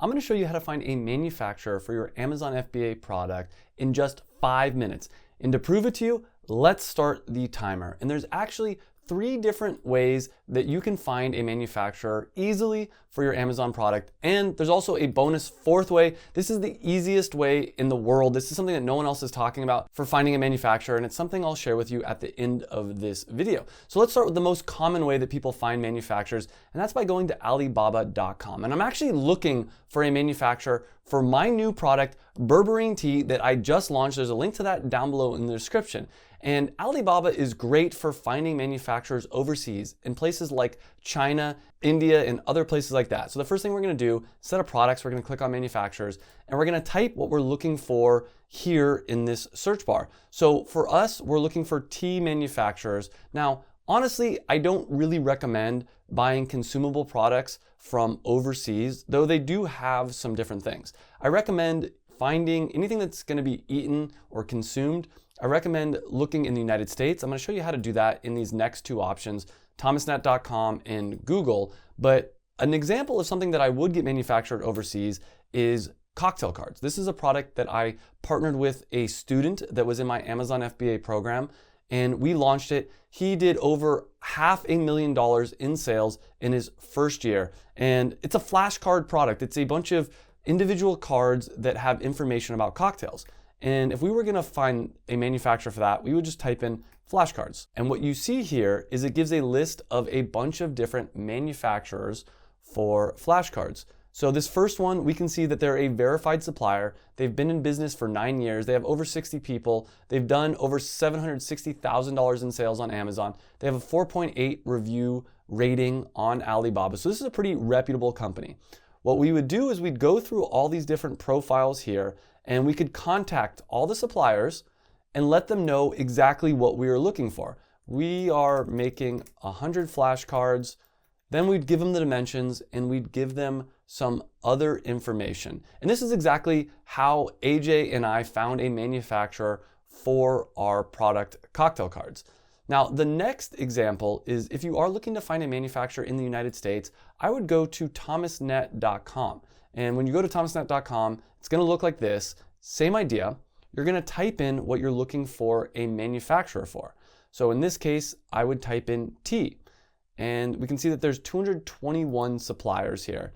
I'm going to show you how to find a manufacturer for your Amazon FBA product in just 5 minutes. And to prove it to you, let's start the timer. And there's actually 3 different ways that you can find a manufacturer easily for your Amazon product. And there's also a bonus 4th way. This is the easiest way in the world. This is something that no one else is talking about for finding a manufacturer, and it's something I'll share with you at the end of this video. So let's start with the most common way that people find manufacturers, and that's by going to Alibaba.com. And I'm actually looking for a manufacturer for my new product, berberine tea, that I just launched. There's a link to that down below in the description. And Alibaba is great for finding manufacturers overseas in places like China, India, and other places like that. So the first thing we're going to do, set of products, we're going to click on manufacturers, and we're going to type what we're looking for here in this search bar. So for us, we're looking for tea manufacturers. Now, honestly, I don't really recommend buying consumable products from overseas, though they do have some different things. I recommend finding anything that's going to be eaten or consumed. I recommend looking in the United States. I'm going to show you how to do that in these next 2 options, thomasnet.com and Google. But an example of something that I would get manufactured overseas is cocktail cards. This is a product that I partnered with a student that was in my Amazon FBA program, and we launched it. He did over $500,000 in sales in his first year. And it's a flashcard product. It's a bunch of individual cards that have information about cocktails. And if we were gonna find a manufacturer for that, we would just type in flashcards. And what you see here is it gives a list of a bunch of different manufacturers for flashcards. So this first one, we can see that they're a verified supplier. They've been in business for 9 years. They have over 60 people. They've done over $760,000 in sales on Amazon. They have a 4.8 review rating on Alibaba. So this is a pretty reputable company. What we would do is we'd go through all these different profiles here, and we could contact all the suppliers and let them know exactly what we are looking for. We are making 100 flashcards. Then we'd give them the dimensions and we'd give them some other information. And this is exactly how AJ and I found a manufacturer for our product cocktail cards. Now, the next example is if you are looking to find a manufacturer in the United States, I would go to thomasnet.com. And when you go to thomasnet.com, it's going to look like this. Same idea. You're going to type in what you're looking for a manufacturer for. So in this case, I would type in tea. And we can see that there's 221 suppliers here.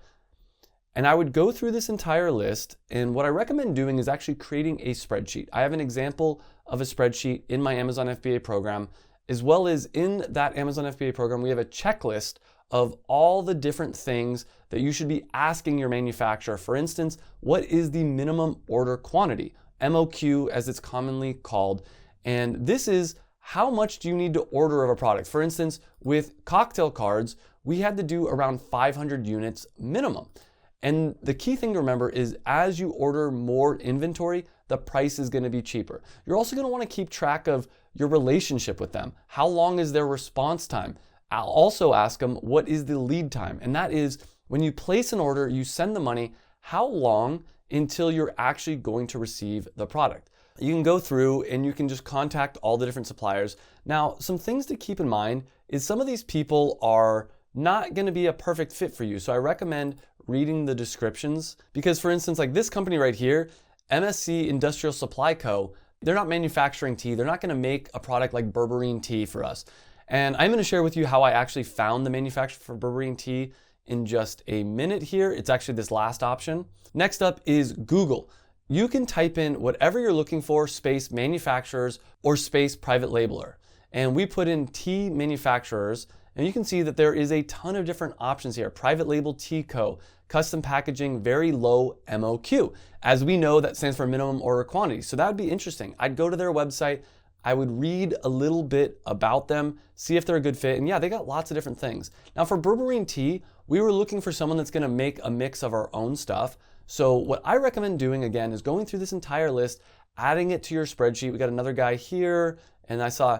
And I would go through this entire list, and what I recommend doing is actually creating a spreadsheet. I have an example of a spreadsheet in my Amazon FBA program, as well as in that Amazon FBA program, we have a checklist of all the different things that you should be asking your manufacturer. For instance, what is the minimum order quantity? MOQ, as it's commonly called. And this is how much do you need to order of a product? For instance, with cocktail cards, we had to do around 500 units minimum. And the key thing to remember is as you order more inventory, the price is going to be cheaper. You're also going to want to keep track of your relationship with them. How long is their response time? I'll also ask them, what is the lead time? And that is when you place an order, you send the money, how long until you're actually going to receive the product? You can go through and you can just contact all the different suppliers. Now, some things to keep in mind is some of these people are not going to be a perfect fit for you. So I recommend reading the descriptions because, for instance, like this company right here, MSC Industrial Supply Co., they're not manufacturing tea. They're not going to make a product like berberine tea for us. And I'm going to share with you how I actually found the manufacturer for berberine tea in just a minute here. It's actually this last option. Next up is Google. You can type in whatever you're looking for, space manufacturers or space private labeler. And we put in tea manufacturers, and you can see that there is a ton of different options here. Private label tea co, custom packaging, very low MOQ. As we know, that stands for minimum order quantity. So that would be interesting. I'd go to their website, I would read a little bit about them, see if they're a good fit. And yeah, they got lots of different things. Now for berberine tea, we were looking for someone that's gonna make a mix of our own stuff. So what I recommend doing again is going through this entire list, adding it to your spreadsheet. We got another guy here, and I saw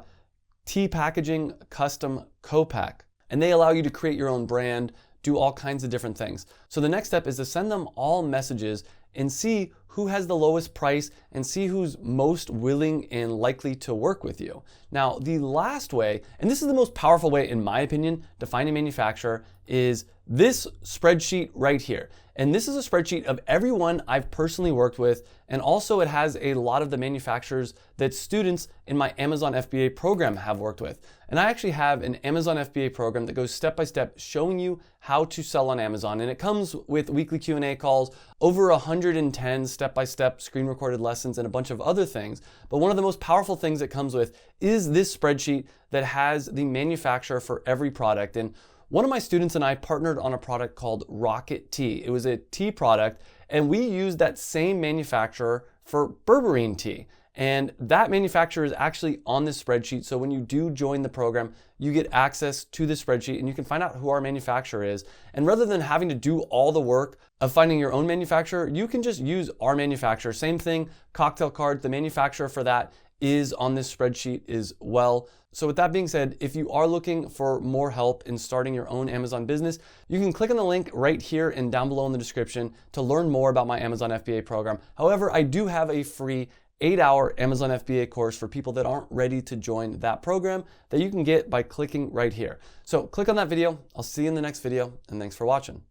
tea packaging custom co-pack. And they allow you to create your own brand, do all kinds of different things. So the next step is to send them all messages and see who has the lowest price and see who's most willing and likely to work with you. Now, the last way, and this is the most powerful way in my opinion to find a manufacturer, is this spreadsheet right here. And this is a spreadsheet of everyone I've personally worked with, and also it has a lot of the manufacturers that students in my Amazon FBA program have worked with. And I actually have an Amazon FBA program that goes step by step showing you how to sell on Amazon. And it comes with weekly Q&A calls, over 110 step-by-step screen recorded lessons, and a bunch of other things. But one of the most powerful things it comes with is this spreadsheet that has the manufacturer for every product. And one of my students and I partnered on a product called Rocket Tea. It was a tea product, and we used that same manufacturer for berberine tea. And that manufacturer is actually on this spreadsheet. So when you do join the program, you get access to this spreadsheet and you can find out who our manufacturer is. And rather than having to do all the work of finding your own manufacturer, you can just use our manufacturer. Same thing, cocktail cards, the manufacturer for that is on this spreadsheet as well. So with that being said, if you are looking for more help in starting your own Amazon business, you can click on the link right here and down below in the description to learn more about my Amazon FBA program. However, I do have a free 8-hour Amazon FBA course for people that aren't ready to join that program that you can get by clicking right here. So click on that video. I'll see you in the next video, and thanks for watching.